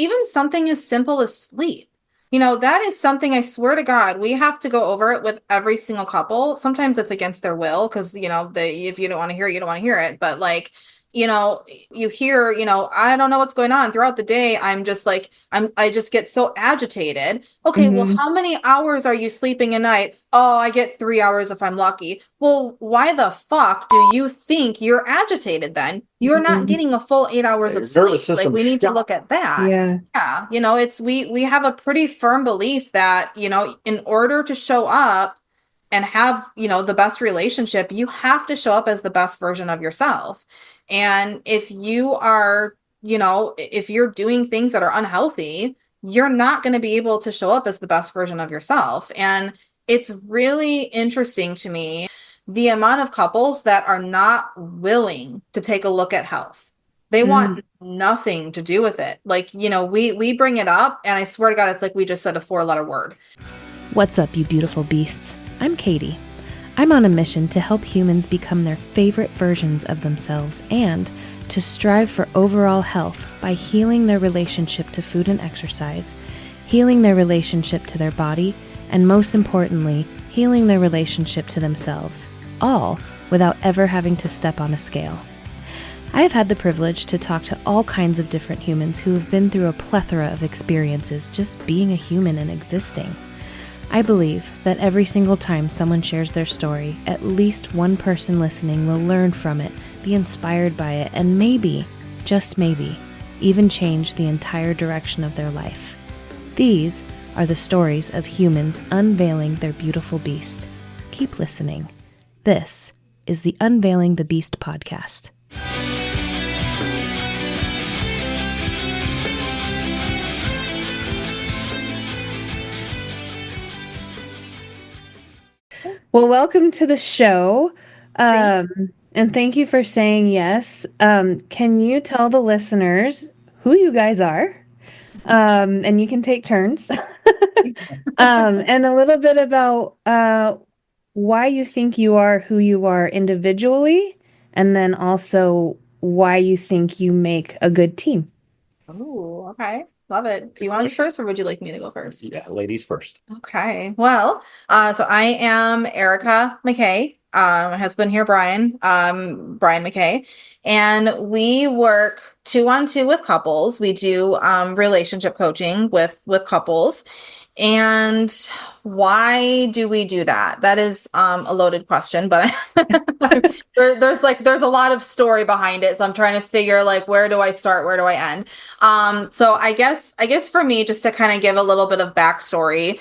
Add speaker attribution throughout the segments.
Speaker 1: even something as simple as sleep. That is something I swear to God, we have to go over it with every single couple. Sometimes it's against their will because, if you don't want to hear it, you don't want to hear it. But like, you hear, I don't know what's going on throughout the day. I'm just like, I just get so agitated. Okay, well,
Speaker 2: Hmm.
Speaker 1: how many hours are you sleeping a night? Oh, I get 3 hours if I'm lucky. Well, why the fuck do you think you're agitated then? You're not
Speaker 2: Hmm.
Speaker 1: getting a full 8 hours of
Speaker 3: Your nervous
Speaker 1: sleep. Like,
Speaker 3: system
Speaker 1: we need to
Speaker 3: shot.
Speaker 1: look at that.
Speaker 2: Yeah.
Speaker 1: Yeah, it's we have a pretty firm belief that, in order to show up and have, the best relationship, you have to show up as the best version of yourself. And if you are, if you're doing things that are unhealthy, you're not going to be able to show up as the best version of yourself. And it's really interesting to me the amount of couples that are not willing to take a look at health. They
Speaker 2: Mm.
Speaker 1: want nothing to do with it. Like, we bring it up and I swear to God, it's like we just said a 4-letter word.
Speaker 4: What's up, you beautiful beasts? I'm Katie. I'm on a mission to help humans become their favorite versions of themselves and to strive for overall health by healing their relationship to food and exercise, healing their relationship to their body, and most importantly, healing their relationship to themselves, all without ever having to step on a scale. I have had the privilege to talk to all kinds of different humans who have been through a plethora of experiences just being a human and existing. I believe that every single time someone shares their story, at least one person listening will learn from it, be inspired by it, and maybe, just maybe, even change the entire direction of their life. These are the stories of humans unveiling their beautiful beast. Keep listening. This is the Unveiling the Beast podcast.
Speaker 2: Well, welcome to the show. And thank you for saying yes. Can you tell the listeners who you guys are? And you can take turns. And a little bit about why you think you are who you are individually, and then also why you think you make a good team.
Speaker 1: Oh, okay. Love it. Do you want to go first or would you like me to go first?
Speaker 3: Yeah, ladies first.
Speaker 1: Okay. Well, so I am Erica McKay. My husband here, Brian McKay, and we work 2-on-2 with couples. We do relationship coaching with couples. And why do we do that? That is a loaded question, but there's a lot of story behind it. So I'm trying to figure like where do I start, where do I end? So I guess for me, just to kind of give a little bit of backstory,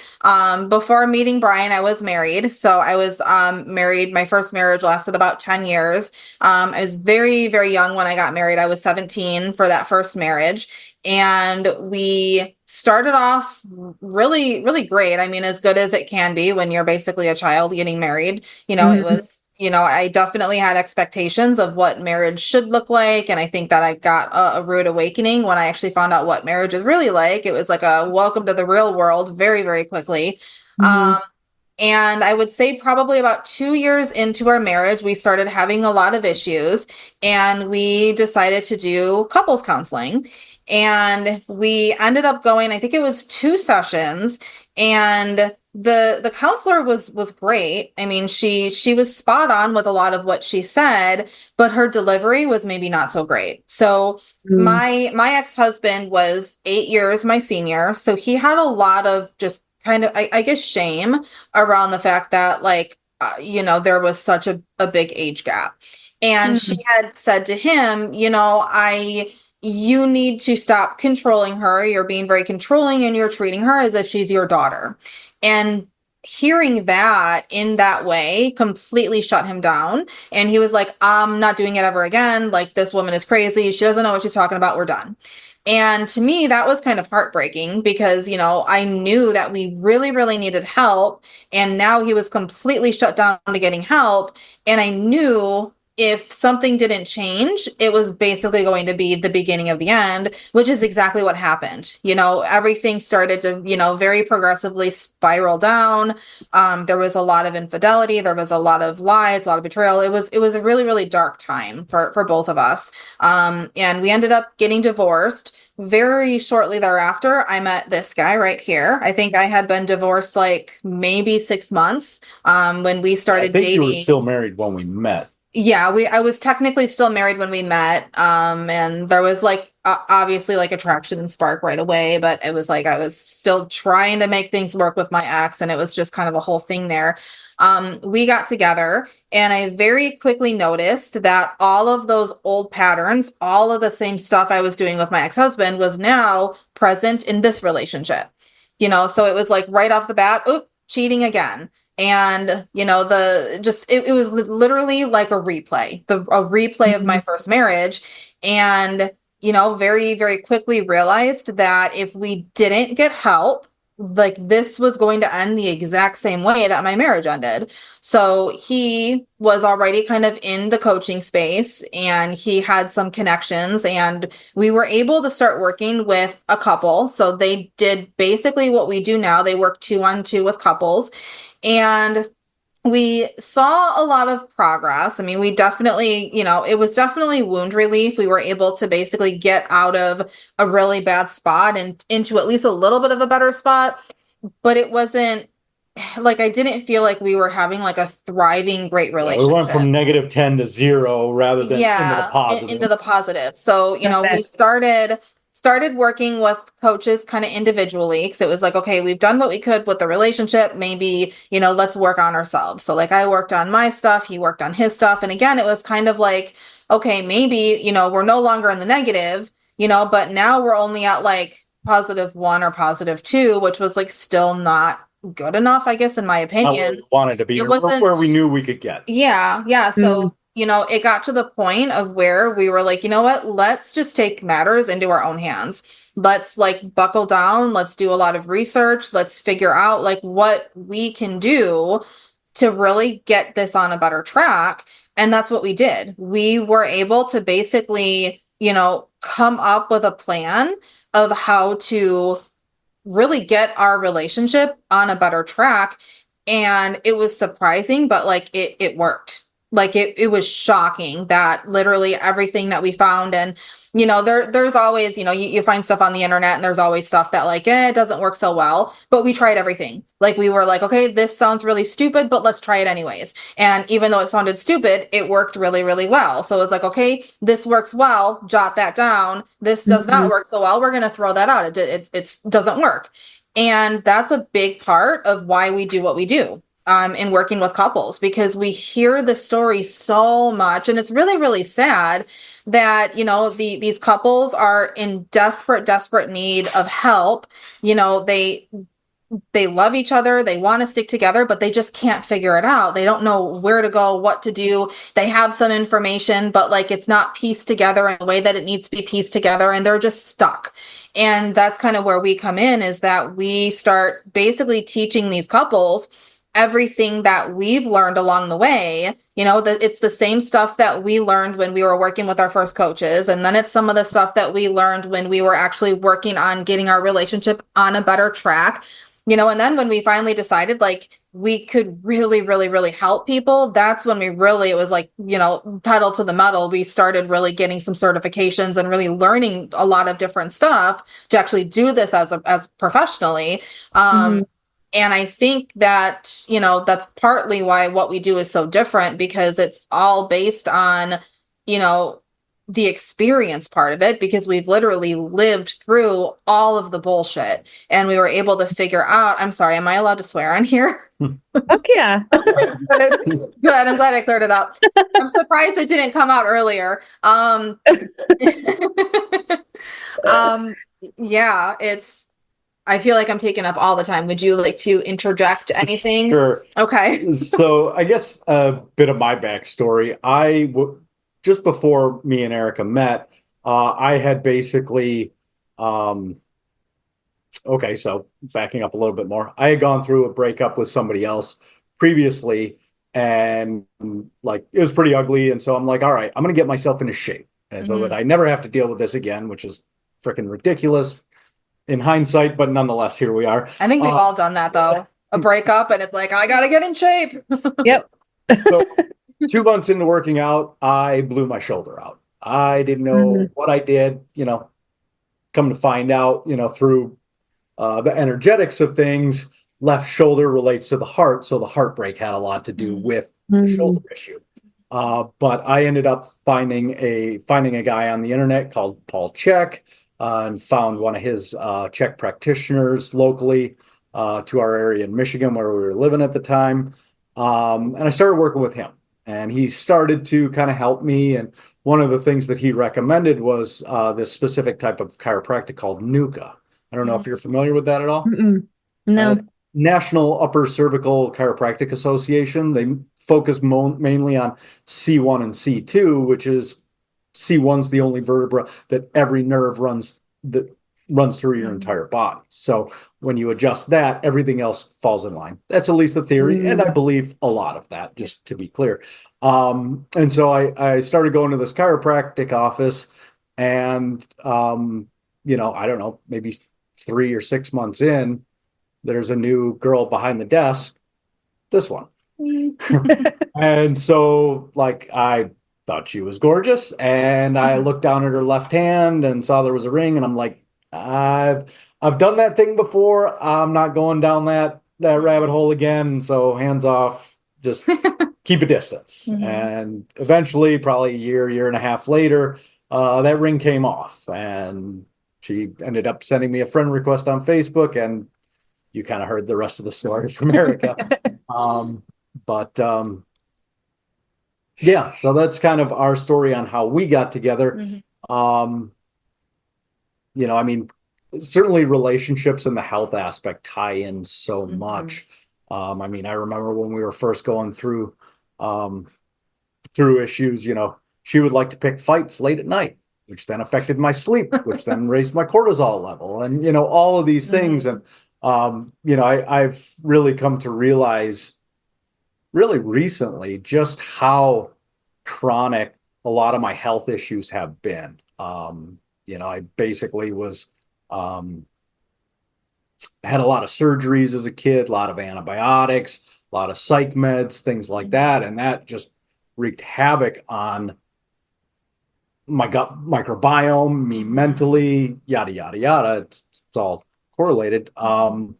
Speaker 1: before meeting Brian, I was married. So I was married. My first marriage lasted about 10 years. I was very, very young when I got married. I was 17 for that first marriage. And we started off really, really great. I mean, as good as it can be when you're basically a child getting married. It
Speaker 2: Mhm.
Speaker 1: was, I definitely had expectations of what marriage should look like. And I think that I got a rude awakening when I actually found out what marriage is really like. It was like a welcome to the real world very, very quickly.
Speaker 2: Mhm.
Speaker 1: Um, and I would say probably about 2 years into our marriage, we started having a lot of issues and we decided to do couples counseling. And we ended up going, I think it was 2 sessions, and the counselor was great. I mean, she was spot on with a lot of what she said, but her delivery was maybe not so great. So
Speaker 2: Mhm.
Speaker 1: my ex-husband was 8 years my senior, so he had a lot of just kind of I guess shame around the fact that like there was such a big age gap. And she
Speaker 2: Mhm.
Speaker 1: had said to him, I you need to stop controlling her. You're being very controlling and you're treating her as if she's your daughter. And hearing that in that way completely shut him down. And he was like, I'm not doing it ever again. Like, this woman is crazy. She doesn't know what she's talking about. We're done. And to me, that was kind of heartbreaking because, I knew that we really, really needed help. And now he was completely shut down to getting help. And I knew if something didn't change, it was basically going to be the beginning of the end, which is exactly what happened. Everything started to, very progressively spiral down. There was a lot of infidelity. There was a lot of lies, a lot of betrayal. It was a really, really dark time for both of us. And we ended up getting divorced. very shortly thereafter, I met this guy right here. I think I had been divorced like maybe 6 months when we
Speaker 3: I
Speaker 1: started
Speaker 3: think you were
Speaker 1: dating.
Speaker 3: still married when we met.
Speaker 1: Yeah, I was technically still married when we met. And there was like obviously like attraction and spark right away, but it was like I was still trying to make things work with my ex, and it was just kind of a whole thing there. We got together, and I very quickly noticed that all of those old patterns, all of the same stuff I was doing with my ex-husband was now present in this relationship. So it was like right off the bat, oop, cheating again. And it was literally like a replay, a replay of my first marriage. And very, very quickly realized that if we didn't get help, like this was going to end the exact same way that my marriage ended. So he was already kind of in the coaching space, and he had some connections, and we were able to start working with a couple. So they did basically what we do now. They work 2-on-2 with couples. And we saw a lot of progress. I mean, we definitely, it was definitely wound relief. We were able to basically get out of a really bad spot and into at least a little bit of a better spot. But it wasn't like, I didn't feel like we were having like a thriving, great
Speaker 3: Yeah, we went from
Speaker 1: relationship.
Speaker 3: -10 to 0 rather than into the
Speaker 1: Yeah,
Speaker 3: positive.
Speaker 1: into the positive. So,
Speaker 2: Got
Speaker 1: we
Speaker 2: it.
Speaker 1: started working with coaches kind of individually, because it was like, okay, we've done what we could with the relationship. Maybe, let's work on ourselves. So like I worked on my stuff, he worked on his stuff. And again, it was kind of like, okay, maybe, we're no longer in the negative, but now we're only at like +1 or +2, which was like still not good enough, I guess, in my
Speaker 3: Not where
Speaker 1: opinion.
Speaker 3: we wanted to be,
Speaker 1: It
Speaker 3: or
Speaker 1: wasn't
Speaker 3: where we knew we could get.
Speaker 1: yeah. So, it got to the point of where we were like, you know what? Let's just take matters into our own hands. Let's like buckle down. Let's do a lot of research. Let's figure out like what we can do to really get this on a better track. And that's what we did. We were able to basically, come up with a plan of how to really get our relationship on a better track. And it was surprising, but like it worked. Like it was shocking that literally everything that we found. And there's always, you find stuff on the internet, and there's always stuff that like it doesn't work so well. But we tried everything. Like we were like, okay, this sounds really stupid, but let's try it anyways. And even though it sounded stupid, it worked really, really well. So it's like, okay, this works well, jot that down. This does not work so well, we're gonna throw that out. It doesn't work. And that's a big part of why we do what we do in working with couples, because we hear the story so much, and it's really, really sad that, these couples are in desperate need of help. They love each other, they want to stick together, but they just can't figure it out. They don't know where to go, what to do. They have some information, but like it's not pieced together in the way that it needs to be pieced together, and they're just stuck. And that's kind of where we come in, is that we start basically teaching these couples everything that we've learned along the way. It's the same stuff that we learned when we were working with our first coaches, and then it's some of the stuff that we learned when we were actually working on getting our relationship on a better track. And then when we finally decided like we could really, really, really help people, that's when it was like, pedal to the metal. We started really getting some certifications and really learning a lot of different stuff to actually do this as professionally. And I think that, that's partly why what we do is so different, because it's all based on, the experience part of it, because we've literally lived through all of the bullshit, and we were able to figure out, I'm sorry, am I allowed to swear on here?
Speaker 2: Fuck yeah.
Speaker 1: Good. I'm glad I cleared it up. I'm surprised it didn't come out earlier. Yeah, I feel like I'm taking up all the time. Would you like to interject anything?
Speaker 3: Sure.
Speaker 1: Okay.
Speaker 3: So I guess a bit of my backstory. Just before me and Erica met, I had basically, okay, so backing up a little bit more, I had gone through a breakup with somebody else previously, and like it was pretty ugly. And so I'm like, all right, I'm going to get myself into shape, and so that I never have to deal with this again, which is freaking ridiculous in hindsight, but nonetheless, here we are.
Speaker 1: I think we've all done that though. A breakup, and it's like, I got to get in shape.
Speaker 2: Yep.
Speaker 3: So 2 months into working out, I blew my shoulder out. I didn't know what I did. come to find out, through the energetics of things, left shoulder relates to the heart. So the heartbreak had a lot to do with the shoulder issue. But I ended up finding a guy on the internet called Paul Chek, and found one of his Czech practitioners locally to our area in Michigan where we were living at the time. And I started working with him, and he started to kind of help me. And one of the things that he recommended was this specific type of chiropractic called NUCA. I don't know if you're familiar with that at all.
Speaker 2: No.
Speaker 3: National Upper Cervical Chiropractic Association. They focus mainly on C1 and C2, which is C1's the only vertebra that every nerve runs through your entire body. So when you adjust that, everything else falls in line. That's at least the theory, and I believe a lot of that, just to be clear. And so I started going to this chiropractic office, and I don't know, maybe 3 or 6 months in, there's a new girl behind the desk, this one. And so I thought she was gorgeous, and I looked down at her left hand and saw there was a ring, and I'm like, I've done that thing before. I'm not going down that rabbit hole again. So hands off, just keep a distance. And eventually, probably a year and a half later, that ring came off, and she ended up sending me a friend request on Facebook, and you kind of heard the rest of the story from Erica. Yeah, so that's kind of our story on how we got together. I mean, certainly relationships and the health aspect tie in so much. I mean, I remember when we were first going through issues, she would like to pick fights late at night, which then affected my sleep, which then raised my cortisol level, and all of these things. And I've really come to realize really recently just how chronic a lot of my health issues have been. I basically was had a lot of surgeries as a kid, a lot of antibiotics, a lot of psych meds, things like that, and that just wreaked havoc on my gut microbiome, me mentally, yada yada yada. It's all correlated. And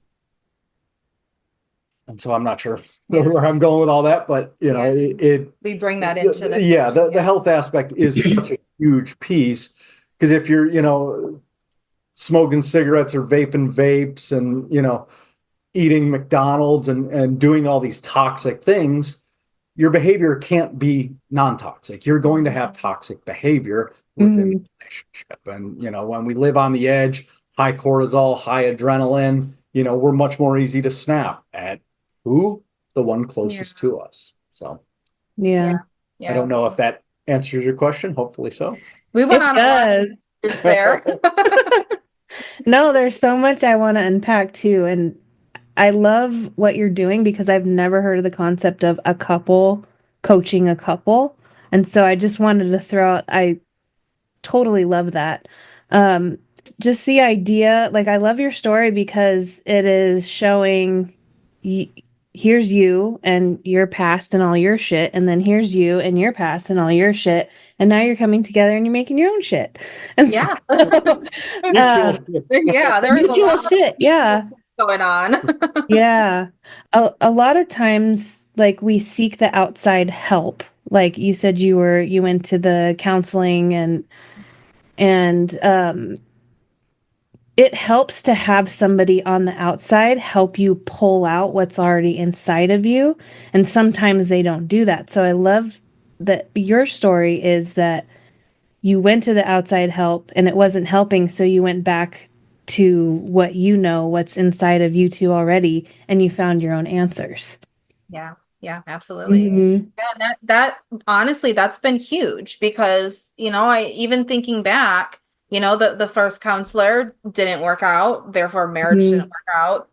Speaker 3: so I'm not sure where I'm going with all that, but
Speaker 1: we bring that into
Speaker 3: the health aspect is such a huge piece, because if you're smoking cigarettes or vaping vapes and eating McDonald's and doing all these toxic things, your behavior can't be non-toxic. You're going to have toxic behavior within the relationship. And when we live on the edge, high cortisol, high adrenaline, we're much more easy to snap at the one closest to us. So
Speaker 2: yeah.
Speaker 3: I don't know if that answers your question. Hopefully so.
Speaker 1: We went on a lot there.
Speaker 2: No, there's so much I want to unpack too. And I love what you're doing, because I've never heard of the concept of a couple coaching a couple. And so I just wanted to throw out, I totally love that. Just the idea, I love your story because it is showing here's you and your past and all your shit, and then here's you and your past and all your shit, and now you're coming together and you're making your own shit. And
Speaker 1: yeah.
Speaker 2: There is a lot of shit
Speaker 1: going on.
Speaker 2: Yeah. A lot of times, we seek the outside help. Like you said, you went to the counseling, and it helps to have somebody on the outside help you pull out what's already inside of you. And sometimes they don't do that. So I love that your story is that you went to the outside help and it wasn't helping. So you went back to what's inside of you two already, and you found your own answers.
Speaker 1: Yeah. Yeah, absolutely. Yeah, that honestly, that's been huge, because, I even thinking back, the first counselor didn't work out, therefore marriage didn't work out.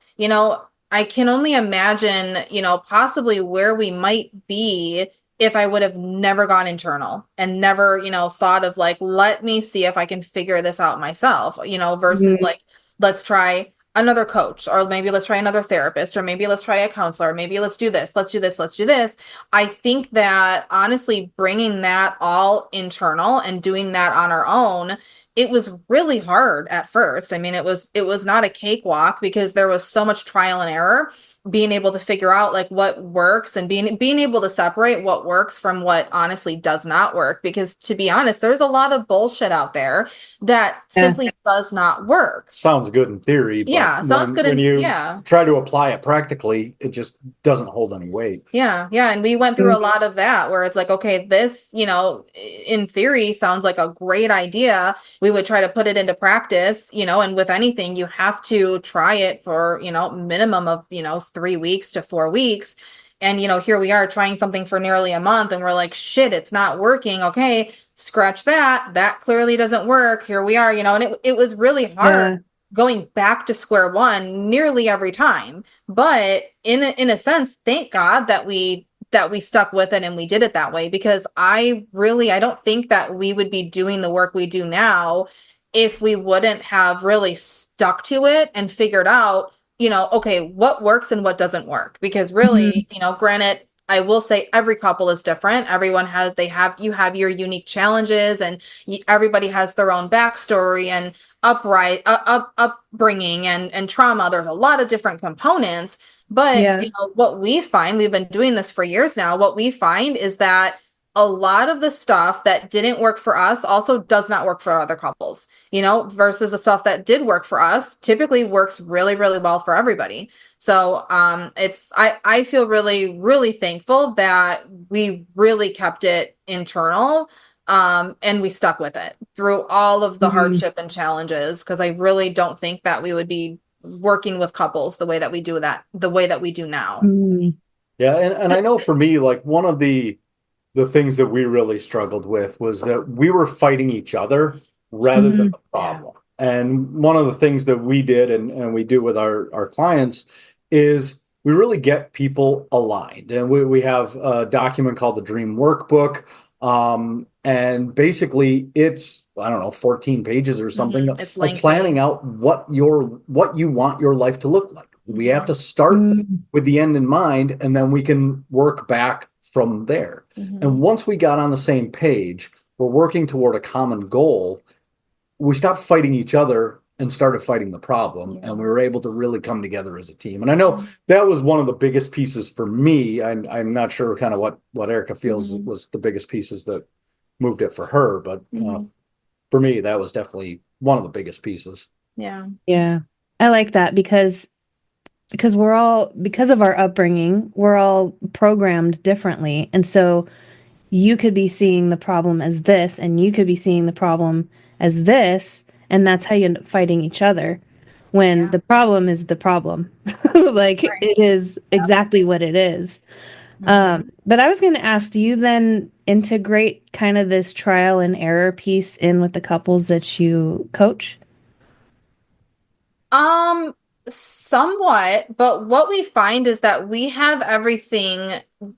Speaker 1: I can only imagine, possibly where we might be if I would have never gone internal and never, thought of let me see if I can figure this out myself, versus let's try another coach, or maybe let's try another therapist, or maybe let's try a counselor, maybe let's do this. I think that honestly, bringing that all internal and doing that on our own it was really hard at first. I mean, it was not a cakewalk because there was so much trial and error, being able to figure out like what works and being able to separate what works from what honestly does not work. Because to be honest, there's a lot of bullshit out there that simply does not work.
Speaker 3: Sounds good in theory, but
Speaker 1: Yeah, sounds good
Speaker 3: when you
Speaker 1: yeah.
Speaker 3: try to apply it practically, it just doesn't hold any weight.
Speaker 1: Yeah, yeah. And we went through a lot of that where it's like, okay, this, in theory sounds like a great idea. We would try to put it into practice, and with anything, you have to try it for, minimum of, 3 weeks to 4 weeks. And, here we are trying something for nearly a month and we're like, shit, it's not working. Okay, scratch that. That clearly doesn't work. Here we are, and it was really hard going back to square one nearly every time. But in a sense, thank God that we stuck with it and we did it that way, because I don't think that we would be doing the work we do now if we wouldn't have really stuck to it and figured out, okay, what works and what doesn't work. Because really, granted, I will say every couple is different. Everyone you have your unique challenges, and everybody has their own backstory and upbringing and trauma. There's a lot of different components, but what we find, we've been doing this for years now. What we find is that a lot of the stuff that didn't work for us also does not work for other couples, versus the stuff that did work for us typically works really, really well for everybody. So I feel really, really thankful that we really kept it internal, and we stuck with it through all of the hardship and challenges, because I really don't think that we would be working with couples the way that we do now.
Speaker 3: Yeah, and I know for me, like one of the things that we really struggled with was that we were fighting each other rather than the problem. And one of the things that we did and we do with our clients is we really get people aligned. And we have a document called the Dream Workbook. And basically it's, I don't know, 14 pages or something of planning out what you want your life to look like. We have to start with the end in mind, and then we can work back from there. And once we got on the same page, we're working toward a common goal, we stopped fighting each other and started fighting the problem. And we were able to really come together as a team. And I know that was one of the biggest pieces for me. I'm not sure kind of what Erica feels was the biggest pieces that moved it for her. But for me, that was definitely one of the biggest pieces.
Speaker 2: Yeah. I like that because because of our upbringing, we're all programmed differently. And so you could be seeing the problem as this, and you could be seeing the problem as this, and that's how you end up fighting each other when the problem is the problem. It is exactly what it is. But I was going to ask, do you then integrate kind of this trial and error piece in with the couples that you coach?
Speaker 1: Somewhat, but what we find is that we have everything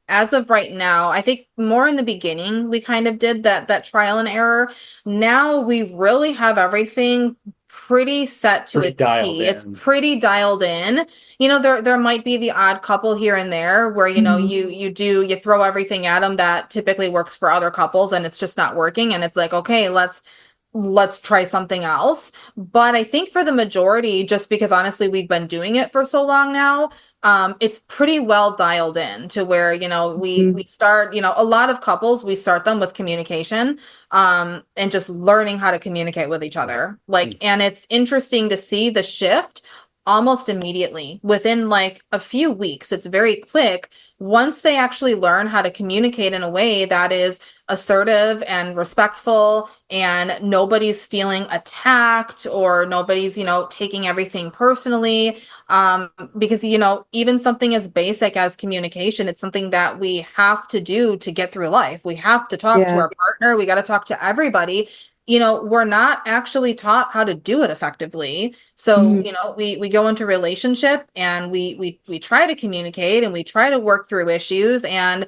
Speaker 1: as of right now. I think more in the beginning, we kind of did that trial and error. Now we really have everything pretty set to its T. It's pretty dialed in. There might be the odd couple here and there where, you throw everything at them that typically works for other couples and it's just not working. And it's like, okay, let's try something else. But I think for the majority, just because honestly we've been doing it for so long now, it's pretty well dialed in to where we start, a lot of couples, we start them with communication, and just learning how to communicate with each other. And it's interesting to see the shift almost immediately within a few weeks. It's very quick once they actually learn how to communicate in a way that is assertive and respectful, and nobody's feeling attacked or nobody's taking everything personally, because even something as basic as communication, it's something that we have to do to get through life. We have to talk to our partner, we got to talk to everybody. We're not actually taught how to do it effectively. So, we go into relationship and we try to communicate and we try to work through issues. And,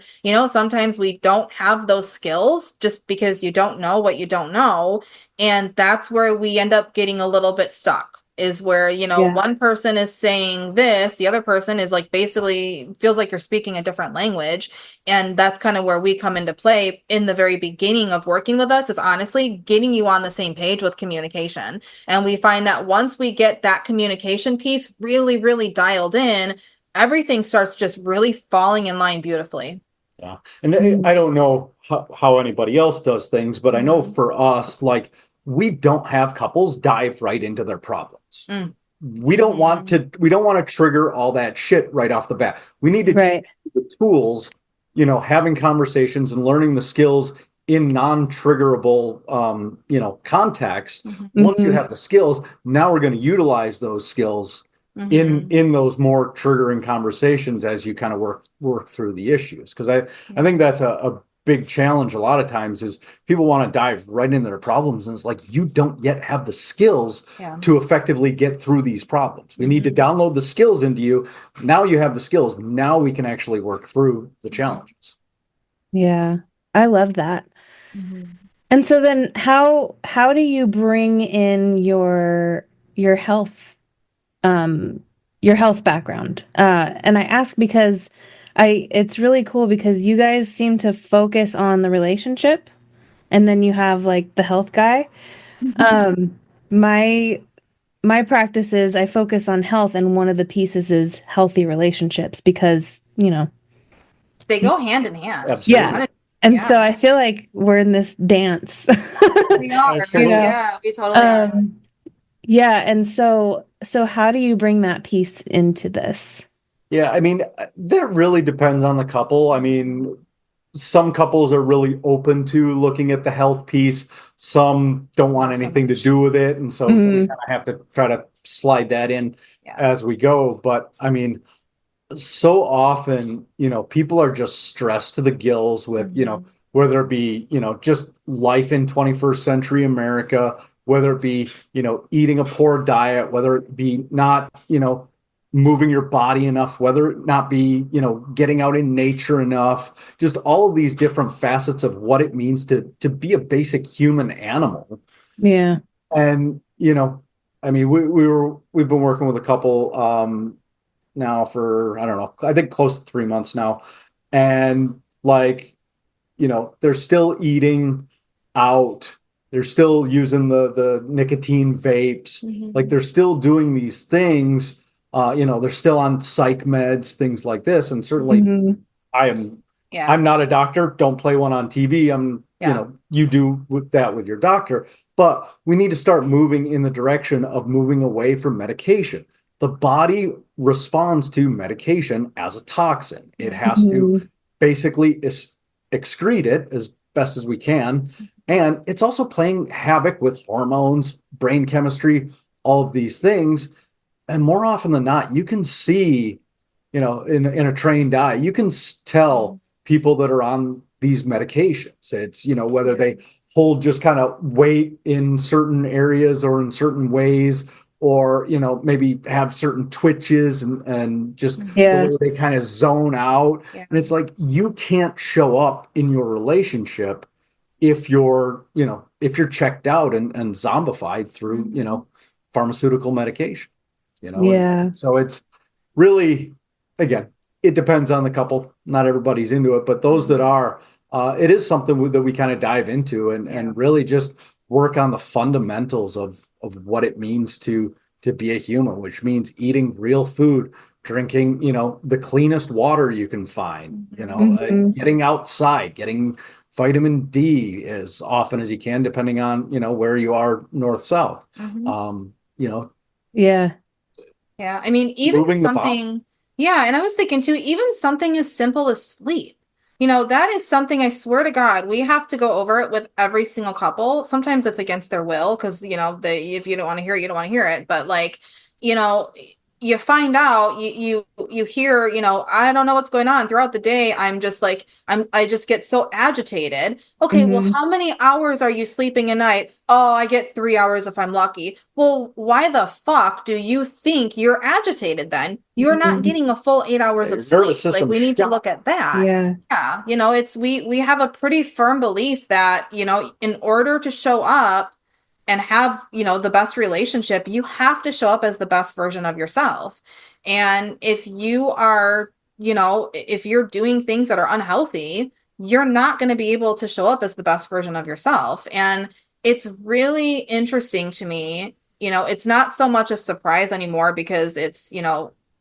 Speaker 1: sometimes we don't have those skills just because you don't know what you don't know. And that's where we end up getting a little bit stuck, is where, one person is saying this, the other person is like basically feels like you're speaking a different language. And that's kind of where we come into play in the very beginning of working with us, is honestly getting you on the same page with communication. And we find that once we get that communication piece really, really dialed in, everything starts just really falling in line beautifully.
Speaker 3: Yeah. And I don't know how anybody else does things, but I know for us, like, we don't have couples dive right into their problems. We don't want to trigger all that shit right off the bat. We need to teach the tools, having conversations and learning the skills in non-triggerable, context. Once you have the skills, now we're going to utilize those skills in those more triggering conversations as you kind of work through the issues. Because I think that's a big challenge a lot of times, is people want to dive right into their problems, and it's like, you don't yet have the skills to effectively get through these problems. We need to download the skills into you. Now you have the skills. Now we can actually work through the challenges.
Speaker 2: Yeah, I love that. And so then how do you bring in your health background? And I ask because it's really cool, because you guys seem to focus on the relationship, and then you have like the health guy. My practice is I focus on health, and one of the pieces is healthy relationships, because,
Speaker 1: they go hand in hand.
Speaker 3: Absolutely.
Speaker 2: Yeah. And so I feel like we're in this dance.
Speaker 1: We are. Yeah, we totally are.
Speaker 2: Yeah. And so how do you bring that piece into this?
Speaker 3: Yeah, I mean, that really depends on the couple. I mean, some couples are really open to looking at the health piece. Some don't want anything to do with it. And so we kind of have to try to slide that in as we go. But I mean, so often, people are just stressed to the gills with, whether it be, just life in 21st century America, whether it be, eating a poor diet, whether it be not, moving your body enough, whether it not be, getting out in nature enough, just all of these different facets of what it means to be a basic human animal.
Speaker 2: Yeah.
Speaker 3: And, I mean, we've been working with a couple, now for, I don't know, I think close to 3 months now. And like, they're still eating out. They're still using the nicotine vapes. Like, they're still doing these things. They're still on psych meds, things like this. And certainly I'm not a doctor. Don't play one on TV. You do that with your doctor. But we need to start moving in the direction of moving away from medication. The body responds to medication as a toxin. It has to basically excrete it as best as we can. And it's also playing havoc with hormones, brain chemistry, all of these things. And more often than not, you can see, in a trained eye, you can tell people that are on these medications. It's, whether they hold just kind of weight in certain areas or in certain ways, or, maybe have certain twitches and just the way they kind of zone out. And it's like, you can't show up in your relationship if you're checked out and zombified through, pharmaceutical medication, And so it's really, again, it depends on the couple. Not everybody's into it, but those that are, it is something that we kind of dive into and really just work on the fundamentals of what it means to be a human, which means eating real food, drinking, the cleanest water you can find, getting outside, getting vitamin D as often as you can, depending on, where you are, north, south.
Speaker 2: Yeah.
Speaker 1: I mean, even something, and I was thinking too, even something as simple as sleep. That is something, I swear to God, we have to go over it with every single couple. Sometimes it's against their will, because, if you don't want to hear it, you don't want to hear it. But like, you find out, you hear, I don't know what's going on throughout the day. I'm just like, I just get so agitated. Okay, well, how many hours are you sleeping a night? Oh, I get 3 hours if I'm lucky. Well, why the fuck do you think you're agitated then? You're not getting a full 8 hours of sleep. Like, we need to look at that. Yeah. It's, we have a pretty firm belief that, in order to show up and have, the best relationship, you have to show up as the best version of yourself. And if you are, if you're doing things that are unhealthy, you're not going to be able to show up as the best version of yourself. And it's really interesting to me. It's not so much a surprise anymore because it's,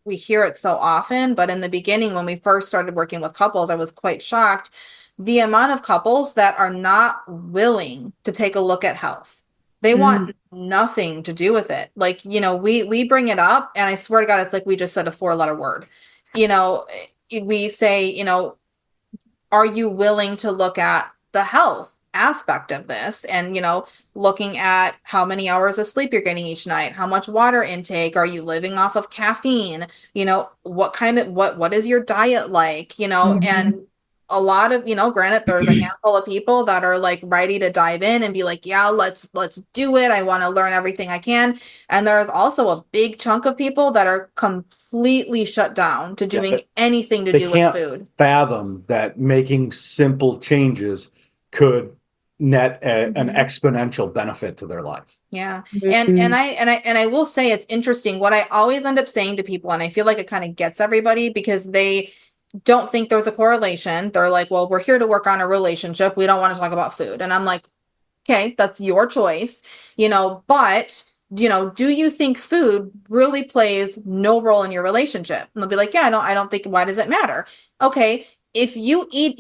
Speaker 1: we hear it so often. But in the beginning, when we first started working with couples, I was quite shocked the amount of couples that are not willing to take a look at health. They want nothing to do with it. Like, we bring it up, and I swear to God, it's like we just said a 4-letter word. We say, are you willing to look at the health aspect of this? And, looking at how many hours of sleep you're getting each night, how much water intake, are you living off of caffeine? What is your diet like? And a lot of, granted, there's a handful of people that are like ready to dive in and be like, yeah, let's do it. I want to learn everything I can. And there's also a big chunk of people that are completely shut down to doing anything to do with food.
Speaker 3: Fathom that making simple changes could net an exponential benefit to their life.
Speaker 1: Yeah. And I will say it's interesting. What I always end up saying to people, and I feel like it kind of gets everybody because they don't think there's a correlation. They're like, well, we're here to work on a relationship. We don't want to talk about food. And I'm like, okay, that's your choice, but, do you think food really plays no role in your relationship? And they'll be like, yeah, I don't think, why does it matter? Okay. If you eat,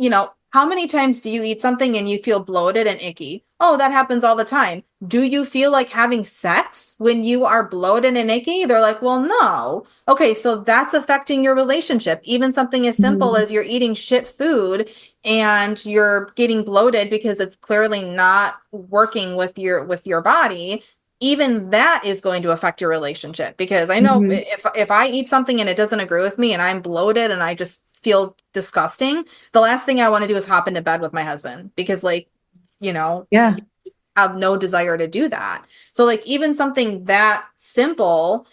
Speaker 1: how many times do you eat something and you feel bloated and icky? Oh, that happens all the time. Do you feel like having sex when you are bloated and icky? They're like, well, no. Okay, so that's affecting your relationship. Even something as simple as you're eating shit food and you're getting bloated because it's clearly not working with your body. Even that is going to affect your relationship, because I know if I eat something and it doesn't agree with me and I'm bloated and I just feel disgusting, the last thing I want to do is hop into bed with my husband, because you have no desire to do that. So like even something that simple,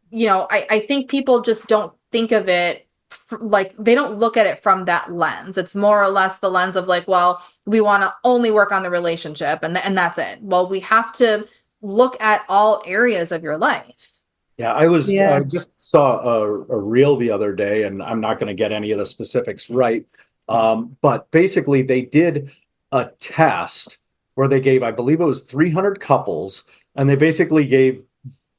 Speaker 1: I think people just don't think of it like, they don't look at it from that lens. It's more or less the lens of like, well, we want to only work on the relationship and that's it. Well, we have to look at all areas of your life.
Speaker 3: Yeah, I just saw a reel the other day, and I'm not going to get any of the specifics right. But basically they did a test where they gave, I believe it was 300 couples, and they basically gave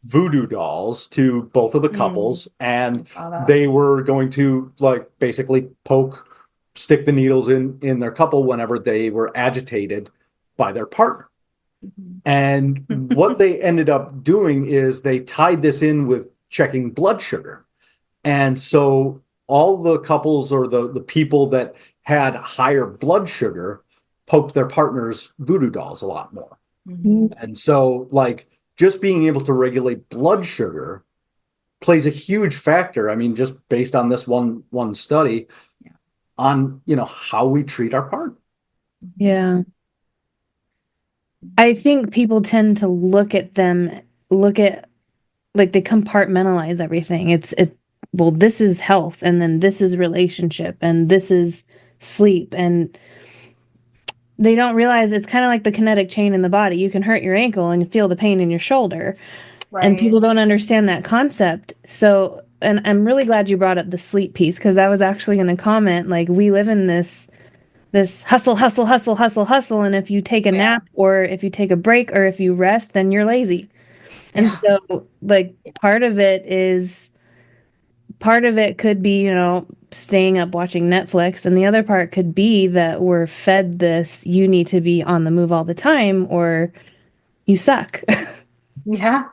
Speaker 3: voodoo dolls to both of the couples, and they were going to like basically stick the needles in their couple whenever they were agitated by their partner. And what they ended up doing is they tied this in with checking blood sugar. And so all the couples, or the people that had higher blood sugar, poked their partner's voodoo dolls a lot more. And so like just being able to regulate blood sugar plays a huge factor. I mean, just based on this one study on, how we treat our partner.
Speaker 2: Yeah. I think people tend to look at like they compartmentalize everything. Well, this is health, and then this is relationship, and this is sleep, and they don't realize it's kind of like the kinetic chain in the body. You can hurt your ankle and feel the pain in your shoulder. Right. And people don't understand that concept. So, and I'm really glad you brought up the sleep piece, because I was actually going to comment, like, we live in this hustle, hustle, hustle, hustle, hustle. And if you take a nap, or if you take a break, or if you rest, then you're lazy. And so like part of it could be, staying up watching Netflix. And the other part could be that we're fed this, you need to be on the move all the time or you suck.
Speaker 1: Yeah.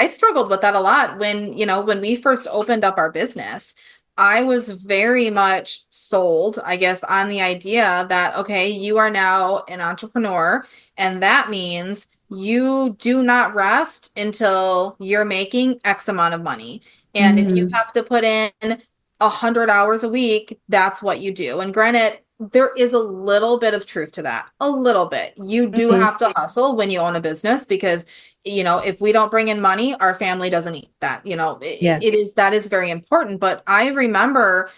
Speaker 1: I struggled with that a lot when we first opened up our business. I was very much sold, I guess, on the idea that, okay, you are now an entrepreneur, and that means you do not rest until you're making X amount of money. And if you have to put in 100 hours a week, that's what you do. And granted, there is a little bit of truth to that. A little bit. You do have to hustle when you own a business, because if we don't bring in money, our family doesn't eat. That, that is very important. But I remember,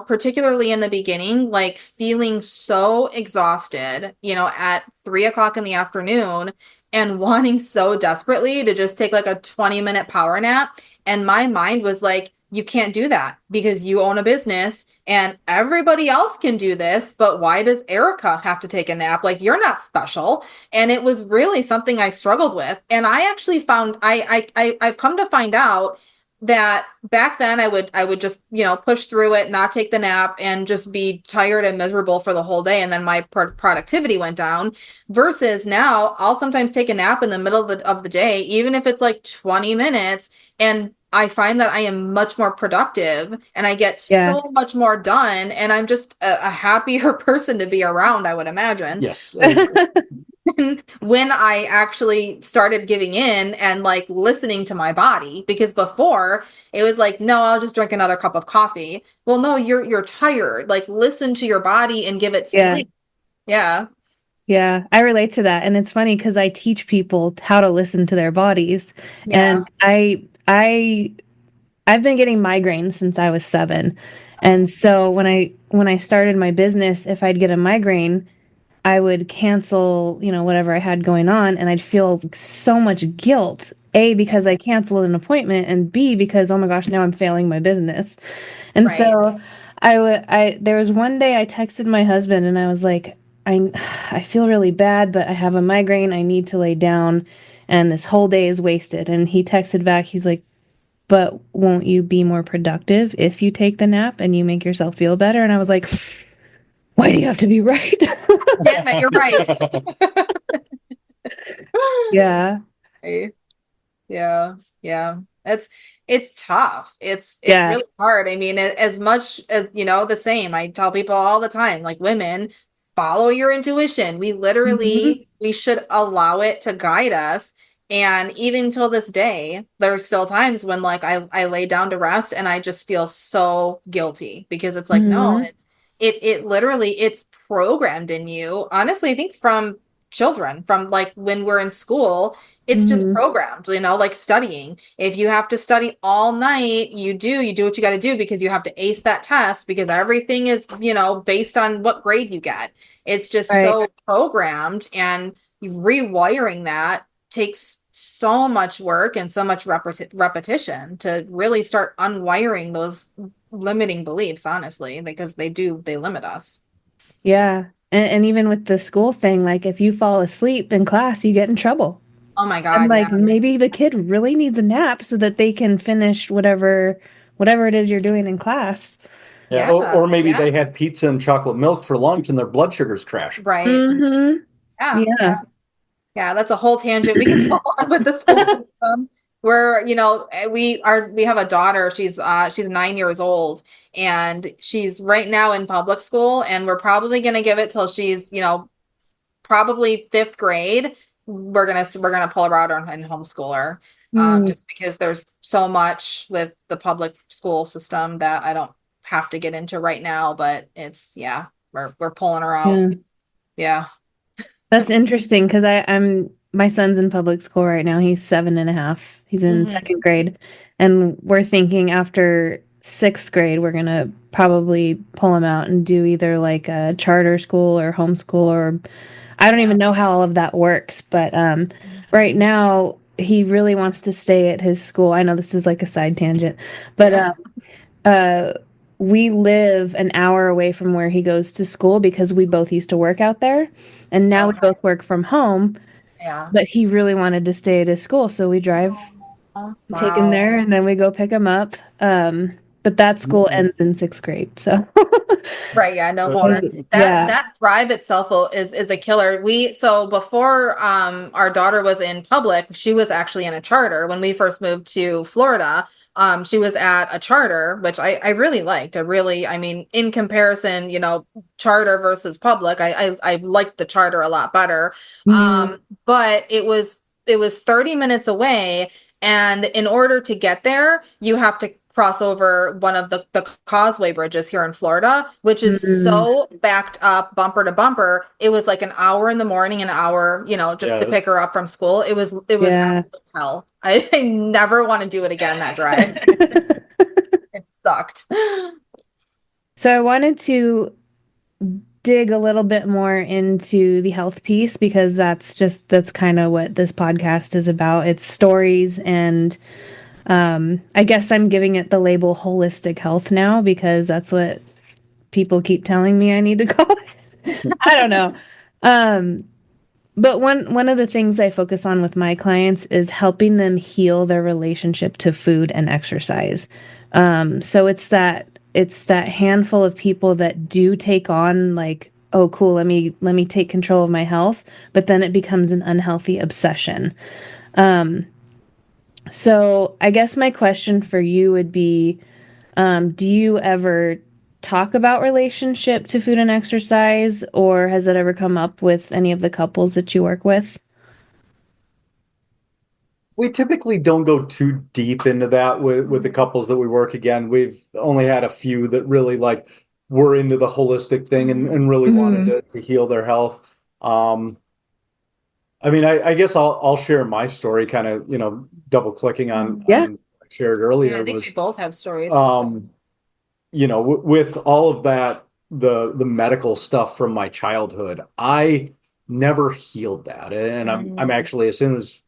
Speaker 1: particularly in the beginning, like feeling so exhausted, at 3 o'clock in the afternoon. and wanting so desperately to just take like a 20-minute power nap. And my mind was like, you can't do that because you own a business and everybody else can do this. But why does Erica have to take a nap? Like, you're not special. And it was really something I struggled with. And I actually found I've come to find out that back then I would just, push through it, not take the nap, and just be tired and miserable for the whole day. And then my productivity went down, versus now I'll sometimes take a nap in the middle of the day, even if it's like 20 minutes. And I find that I am much more productive and I get so much more done. And I'm just a happier person to be around, I would imagine.
Speaker 3: Yes.
Speaker 1: When I actually started giving in and like listening to my body, because before it was like, no, I'll just drink another cup of coffee. Well, no, you're tired. Like, listen to your body and give it sleep. Yeah.
Speaker 2: Yeah, I relate to that. And it's funny because I teach people how to listen to their bodies.
Speaker 1: Yeah.
Speaker 2: And I've been getting migraines since I was 7. And so when I started my business, if I'd get a migraine, I would cancel, whatever I had going on, and I'd feel so much guilt. A, because I canceled an appointment, and B, because, oh my gosh, now I'm failing my business. And
Speaker 1: Right.
Speaker 2: so there was one day I texted my husband and I was like, I feel really bad, but I have a migraine. I need to lay down and this whole day is wasted. And he texted back, he's like, but won't you be more productive if you take the nap and you make yourself feel better? And I was like, why do you have to be right?
Speaker 1: Damn it, you're right.
Speaker 2: Yeah.
Speaker 1: Yeah. Yeah. It's tough. It's
Speaker 2: Yeah.
Speaker 1: really hard. I mean, as much as, the same, I tell people all the time, like, women, follow your intuition. We literally, we should allow it to guide us. And even till this day, there's still times when like I lay down to rest and I just feel so guilty, because it's like, no, it literally, it's programmed in you. Honestly, I think from children, from like when we're in school, it's just programmed, like studying. If you have to study all night, you do what you got to do, because you have to ace that test, because everything is, based on what grade you get. It's just so programmed, and rewiring that takes so much work and so much repetition to really start unwiring those limiting beliefs, honestly, because they limit us.
Speaker 2: Yeah. And even with the school thing, like if you fall asleep in class, you get in trouble.
Speaker 1: Oh my
Speaker 2: I'm
Speaker 1: God,
Speaker 2: like,
Speaker 1: yeah.
Speaker 2: maybe the kid really needs a nap so that they can finish whatever it is you're doing in class.
Speaker 3: Yeah. Or maybe they had pizza and chocolate milk for lunch and their blood sugars crashed.
Speaker 1: Right.
Speaker 2: Yeah.
Speaker 1: Yeah, that's a whole tangent. We can go on with the school system, where, we have a daughter. She's 9 years old, and she's right now in public school, and we're probably going to give it till she's, probably 5th grade. We're gonna pull her out and homeschool her, just because there's so much with the public school system that I don't have to get into right now. But it's, we're pulling her out. Yeah.
Speaker 2: That's interesting because my son's in public school right now. He's 7.5. He's in 2nd grade. And we're thinking after 6th grade, we're going to probably pull him out and do either like a charter school or homeschool, or I don't even know how all of that works. But right now, he really wants to stay at his school. I know this is like a side tangent, but we live an hour away from where he goes to school because we both used to work out there, and now we both work from home.
Speaker 1: Yeah.
Speaker 2: But he really wanted to stay at his school, so we drive, take him there, and then we go pick him up. But that school ends in 6th grade, so.
Speaker 1: Right, yeah, no more. That drive itself is a killer. So before our daughter was in public, she was actually in a charter. When we first moved to Florida, she was at a charter, which I really liked. I mean, in comparison, charter versus public, I liked the charter a lot better. But it was 30 minutes away, and in order to get there, you have to cross over one of the causeway bridges here in Florida, which is so backed up, bumper to bumper. It was like an hour in the morning, an hour, just to pick her up from school. It was absolute hell. I never want to do it again, that drive. It sucked.
Speaker 2: So I wanted to dig a little bit more into the health piece because that's kind of what this podcast is about. It's stories and I guess I'm giving it the label holistic health now because that's what people keep telling me I need to call it. I don't know. Um, but one of the things I focus on with my clients is helping them heal their relationship to food and exercise. So it's that handful of people that do take on like, oh cool, let me take control of my health, but then it becomes an unhealthy obsession. So I guess my question for you would be, do you ever talk about relationship to food and exercise, or has it ever come up with any of the couples that you work with?
Speaker 3: We typically don't go too deep into that with the couples that we work. Again, we've only had a few that really like were into the holistic thing and really wanted
Speaker 2: Mhm.
Speaker 3: to heal their health. Um, I mean, I guess I'll share my story, kind of, double clicking
Speaker 2: Yeah.
Speaker 3: on what I shared
Speaker 1: Yeah, I
Speaker 3: earlier
Speaker 1: think we
Speaker 3: was,
Speaker 1: both have stories.
Speaker 3: um, with all of that, the medical stuff from my childhood, I never healed that, and I'm
Speaker 1: Mhm.
Speaker 3: actually, as soon as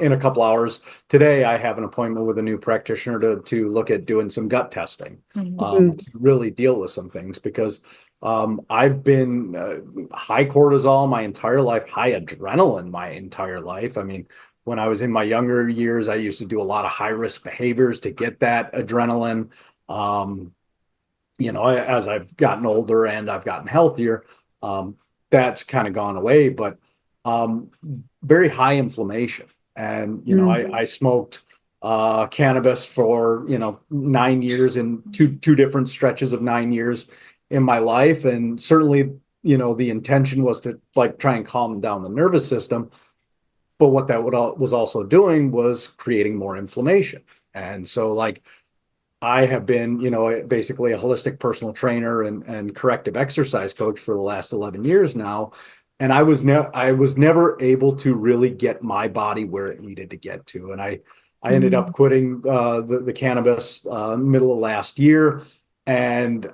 Speaker 3: in a couple hours today, I have an appointment with a new practitioner to look at doing some gut testing,
Speaker 1: Mhm.
Speaker 3: to really deal with some things because I've been high cortisol my entire life, high adrenaline my entire life. I mean, when I was in my younger years, I used to do a lot of high risk behaviors to get that adrenaline. Um, as I've gotten older and I've gotten healthier, um, that's kind of gone away, but um, very high inflammation. And, I smoked cannabis for, 9 years in two different stretches of 9 years in my life. And certainly, the intention was to like try and calm down the nervous system. But what that was also doing was creating more inflammation. And so like I have been, basically a holistic personal trainer and corrective exercise coach for the last 11 years now. And I was never able to really get my body where it needed to get to. And I ended up
Speaker 2: Mhm.
Speaker 3: quitting the cannabis middle of last year. And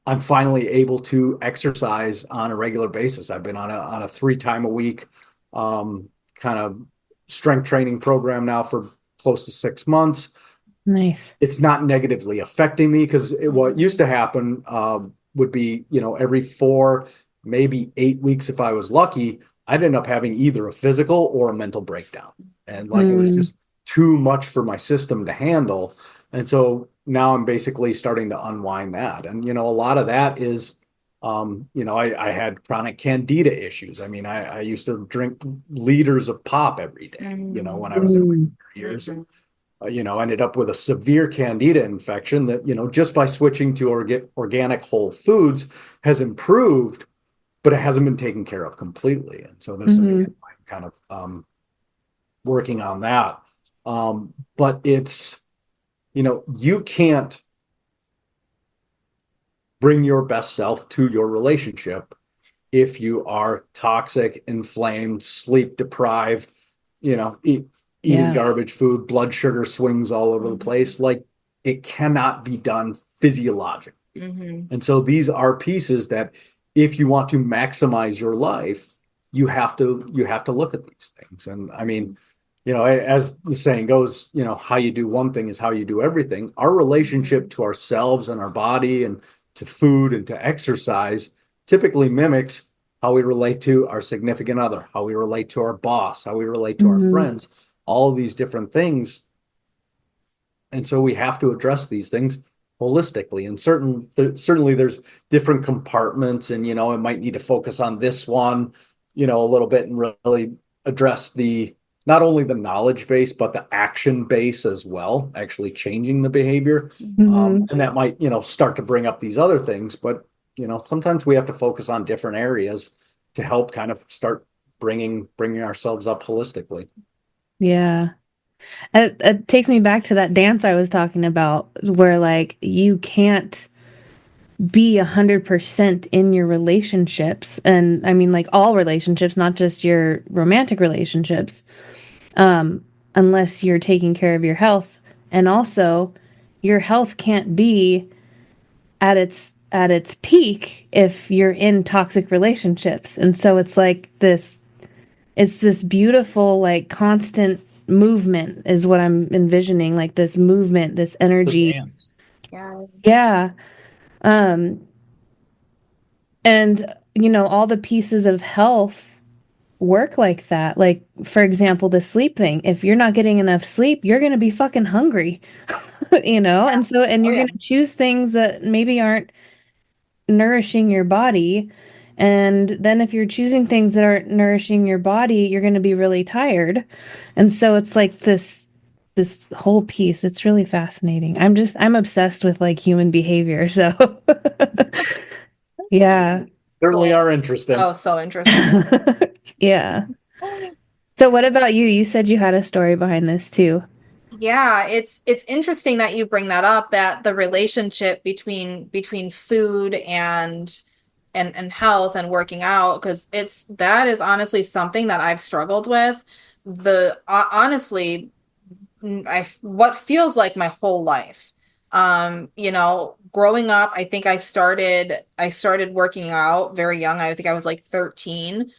Speaker 3: I'm finally able to exercise on a regular basis. I've been on a 3 time a week kind of strength training program now for close to 6 months.
Speaker 2: Nice.
Speaker 3: It's not negatively affecting me because what used
Speaker 1: Mhm.
Speaker 3: to happen would be, every 4, maybe 8 weeks, if I was lucky, I'd end up having either a physical or a mental breakdown. And like it was
Speaker 2: Mm.
Speaker 3: just too much for my system to handle. And so now I'm basically starting to unwind that. And, a lot of that is, I had chronic candida issues. I mean, I used to drink liters of pop every day, when I was in my
Speaker 2: Mm.
Speaker 3: years.
Speaker 1: Mhm.
Speaker 3: Ended up with a severe candida infection that, just by switching to organic whole foods has improved, but it hasn't been taken care of completely. And so this is again
Speaker 2: Mhm.
Speaker 3: kind of working on that. But it's, you can't bring your best self to your relationship if you are toxic, inflamed, sleep deprived, eating
Speaker 2: Yeah.
Speaker 3: garbage food, blood sugar swings all over the place.
Speaker 1: Mhm.
Speaker 3: Like it cannot be done physiologically.
Speaker 1: Mhm.
Speaker 3: And so these are pieces that if you want to maximize your life, you have to look at these things. And I mean, as the saying goes, how you do one thing is how you do everything. Our relationship
Speaker 1: Mhm.
Speaker 3: to ourselves and our body and to food and to exercise typically mimics how we relate to our significant other, how we relate to our boss, how we relate to our
Speaker 2: Mhm.
Speaker 3: friends, all of these different things. And so we have to address these things holistically. And certainly there's different compartments, and it might need to focus on this one, a little bit and really address the not only the knowledge base but the action base as well, actually changing the behavior.
Speaker 2: Mhm.
Speaker 3: And that might, start to bring up these other things, but sometimes we have to focus on different areas to help kind of start bringing ourselves up holistically.
Speaker 2: Yeah. It takes me back to that dance I was talking about, where like you can't be 100% in your relationships, and I mean like all relationships, not just your romantic relationships, um, unless you're taking care of your health, and also your health can't be at its at its peak if you're in toxic relationships. And so it's like it's this beautiful, like, constant movement is what I'm envisioning, like this movement, this
Speaker 3: The
Speaker 2: energy.
Speaker 3: dance.
Speaker 1: Yes.
Speaker 2: Yeah. And, all the pieces of health work like that. Like, for example, the sleep thing. If you're not getting enough sleep, you're going to be fucking hungry, And so, and
Speaker 1: Oh,
Speaker 2: you're
Speaker 1: yeah.
Speaker 2: going to choose things that maybe aren't nourishing your body. And then if you're choosing things that aren't nourishing your body, you're going to be really tired. And so it's like this whole piece. It's really fascinating. I'm obsessed with like human behavior. So yeah.
Speaker 3: Certainly
Speaker 1: Cool.
Speaker 3: are interesting.
Speaker 1: Oh, so interesting.
Speaker 2: Yeah. So what about you? You said you had a story behind this too.
Speaker 1: Yeah, it's interesting that you bring that up, that the relationship between food and health and working out, because that is honestly something that I've struggled with. Honestly, what feels like my whole life. Growing up, I think I started working out very young. I think I was like 13,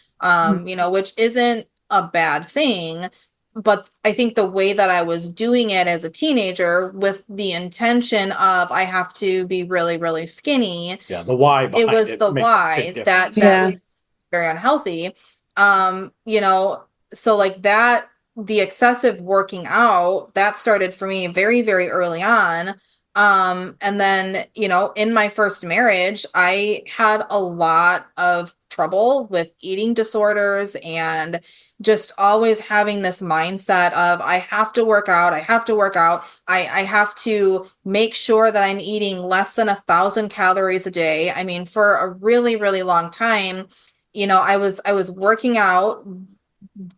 Speaker 1: which isn't a bad thing. But I think the way that I was doing it as a teenager with the intention of I have to be really, really skinny,
Speaker 3: Yeah, the why
Speaker 1: it
Speaker 3: behind
Speaker 1: was
Speaker 3: it
Speaker 1: the
Speaker 3: makes a big
Speaker 1: why that
Speaker 3: difference.
Speaker 1: that
Speaker 2: Yeah.
Speaker 1: was very unhealthy. So like that, the excessive working out, that started for me very, very early on. And then, in my first marriage, I had a lot of trouble with eating disorders and just always having this mindset of I have to work out, I have to work out, I have to make sure that I'm eating less than 1,000 calories a day. I mean, for a really, really long time, I was working out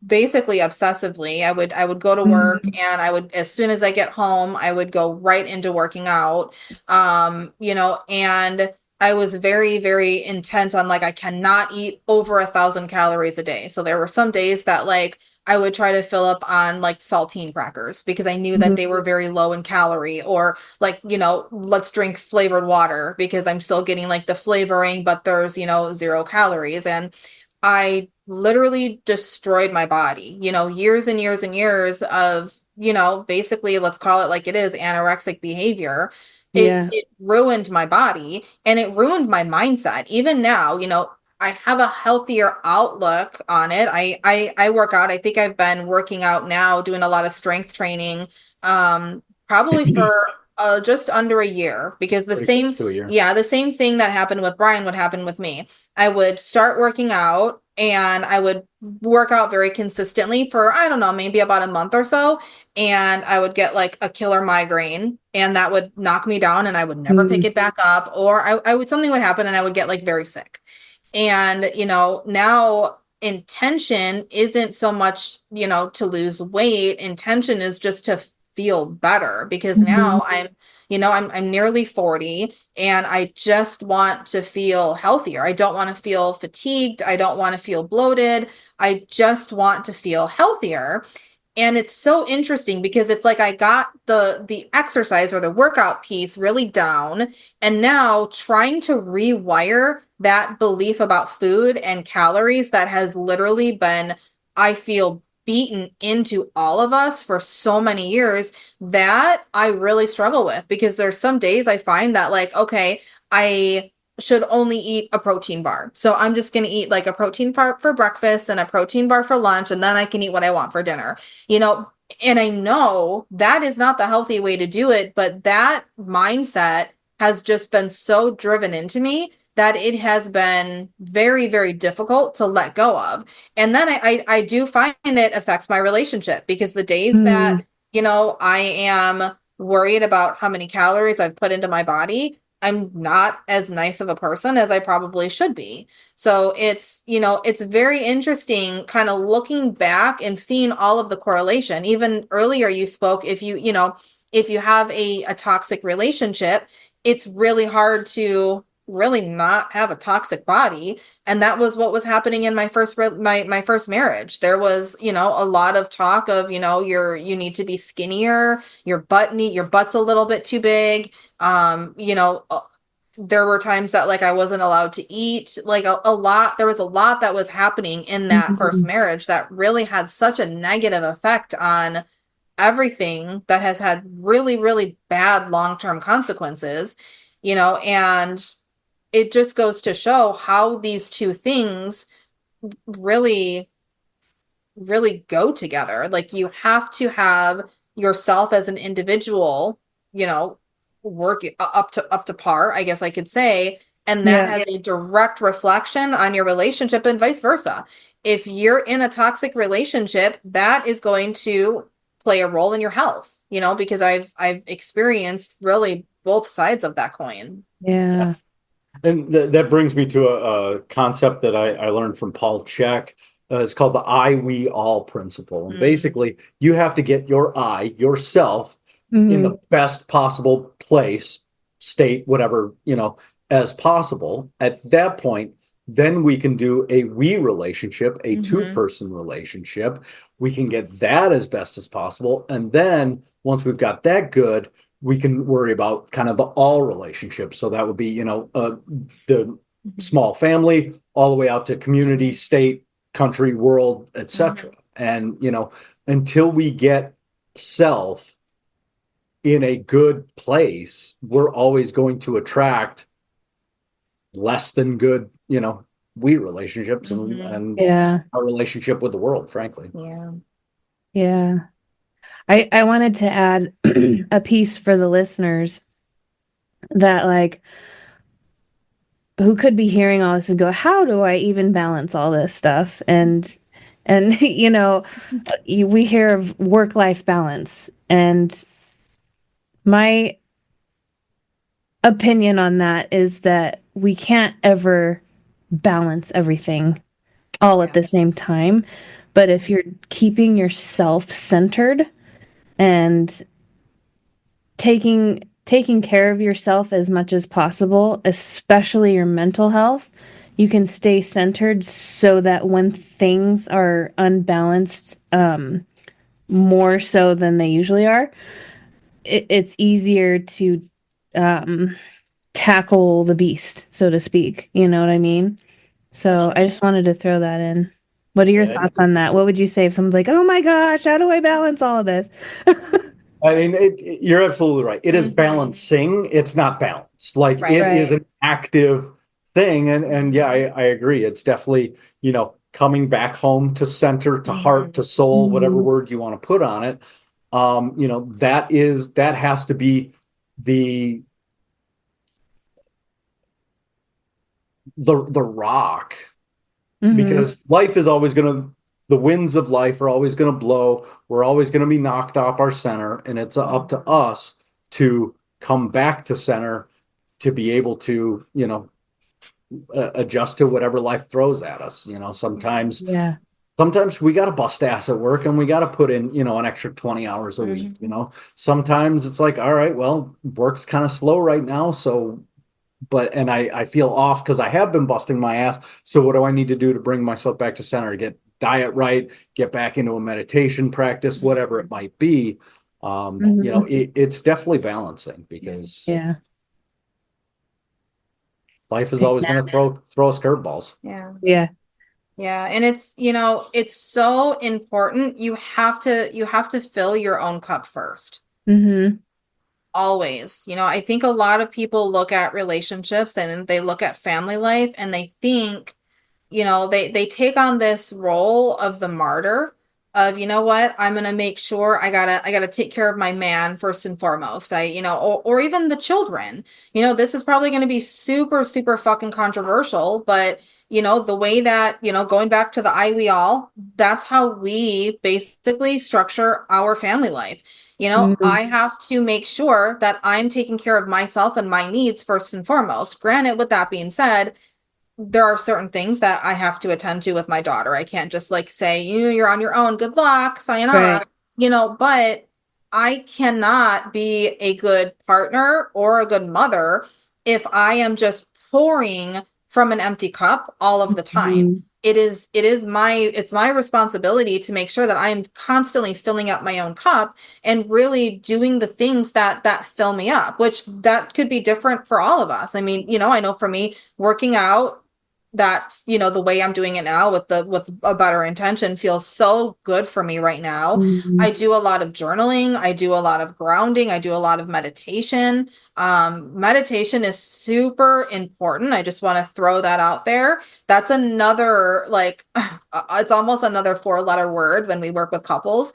Speaker 1: basically obsessively. I would go to work, and I would, as soon as I get home, I would go right into working out. And I was very, very intent on like I cannot eat over 1,000 calories a day. So there were some days that like I would try to fill up on like saltine crackers because I knew that they were very low in calorie, or like, let's drink flavored water because I'm still getting like the flavoring, but there's, 0 calories. And I literally destroyed my body, years and years and years of, basically, let's call it like it is, anorexic behavior. It
Speaker 2: Yeah.
Speaker 1: it ruined my body, and it ruined my mindset. Even now, I have a healthier outlook on it. I work out. I think I've been working out now, doing a lot of strength training, probably for just under a year, because the
Speaker 3: Pretty close
Speaker 1: same,
Speaker 3: to a year.
Speaker 1: yeah, the same thing that happened with Brian would happen with me. I would start working out, and I would work out very consistently for, I don't know, maybe about a month or so. And I would get like a killer migraine, and that would knock me down, and I would never pick it back up. Or something would happen, and I would get like very sick. And, now intention isn't so much, to lose weight. Intention is just to feel better, because now I'm nearly 40, and I just want to feel healthier. I don't want to feel fatigued. I don't want to feel bloated. I just want to feel healthier. And it's so interesting because it's like I got the exercise or the workout piece really down, and now trying to rewire that belief about food and calories that has literally been, I feel, beaten into all of us for so many years, that I really struggle with, because there's some days I find that like, okay, I should only eat a protein bar. So I'm just going to eat like a protein bar for breakfast and a protein bar for lunch, and then I can eat what I want for dinner. you know, and I know that is not the healthy way to do it, but that mindset has just been so driven into me that it has been very, very difficult to let go of. And then I do find it affects my relationship, because the days that, I am worried about how many calories I've put into my body, I'm not as nice of a person as I probably should be. So it's very interesting kind of looking back and seeing all of the correlation. Even earlier you spoke, if you have a toxic relationship, it's really hard to really not have a toxic body. And that was what was happening in my first marriage. There was, a lot of talk of, you need to be skinnier, your butt's a little bit too big. there were times that like I wasn't allowed to eat, like a lot, there was a lot that was happening in that first marriage that really had such a negative effect on everything, that has had really, really bad long-term consequences, and it just goes to show how these two things really, really go together. Like, you have to have yourself as an individual, work up to par, I guess I could say, and that has a direct reflection on your relationship and vice versa. If you're in a toxic relationship, that is going to play a role in your health, because I've experienced really both sides of that coin.
Speaker 2: Yeah.
Speaker 3: And that brings me to a concept that I learned from Paul Chek. It's called the I, we, all principle. And basically, you have to get your I, yourself, in the best possible place, state, whatever, as possible. At that point, then we can do a we relationship, a two-person relationship. We can get that as best as possible. And then once we've got that good, we can worry about kind of the all relationships. So that would be, the small family all the way out to community, state, country, world, etc. And, until we get self in a good place, we're always going to attract less than good, we relationships and our relationship with the world, frankly.
Speaker 2: Yeah. I wanted to add a piece for the listeners that, like, who could be hearing all this and go, how do I even balance all this stuff? And we hear of work-life balance, and my opinion on that is that we can't ever balance everything all at the same time. But if you're keeping yourself centered and taking care of yourself as much as possible, especially your mental health, you can stay centered so that when things are unbalanced, more so than they usually are, it's easier to tackle the beast, so to speak. You know what I mean? So I just wanted to throw that in. What are your thoughts on that? What would you say if someone's like, oh my gosh, how do I balance all of this?
Speaker 3: I mean, you're absolutely right. It is balancing. It's not balanced. Like, it is an active thing. And yeah, I agree. It's definitely, coming back home to center, to heart, to soul, whatever word you want to put on it. That has to be the rock, because life is always the winds of life are always going to blow. We're always going to be knocked off our center, and it's up to us to come back to center, to be able to, adjust to whatever life throws at us. Sometimes we got to bust ass at work, and we got to put in, an extra 20 hours a week. Sometimes it's like, all right, well, work's kind of slow right now. So, and I feel off because I have been busting my ass. So what do I need to do to bring myself back to center, to get diet right, get back into a meditation practice, whatever it might be? It's definitely balancing, because life is always going to throw us curveballs.
Speaker 1: Yeah. And it's so important. You have to fill your own cup first. Always. I think a lot of people look at relationships and they look at family life, and they think, they take on this role of the martyr of, you know what, I'm going to make sure I gotta take care of my man first and foremost. Or even the children, this is probably going to be super, super fucking controversial, but the way that, going back to the I, we, all, that's how we basically structure our family life. I have to make sure that I'm taking care of myself and my needs first and foremost. Granted, with that being said, there are certain things that I have to attend to with my daughter. I can't just say, you're on your own. Good luck. Sayonara. But I cannot be a good partner or a good mother if I am just pouring from an empty cup all of the time. it's my responsibility to make sure that I'm constantly filling up my own cup and really doing the things that fill me up, which that could be different for all of us. I mean, I know for me, working out, that, the way I'm doing it now with a better intention feels so good for me right now.
Speaker 2: Mhm.
Speaker 1: I do a lot of journaling, I do a lot of grounding, I do a lot of meditation. Meditation is super important. I just want to throw that out there. That's another, like, it's almost another 4-letter word when we work with couples.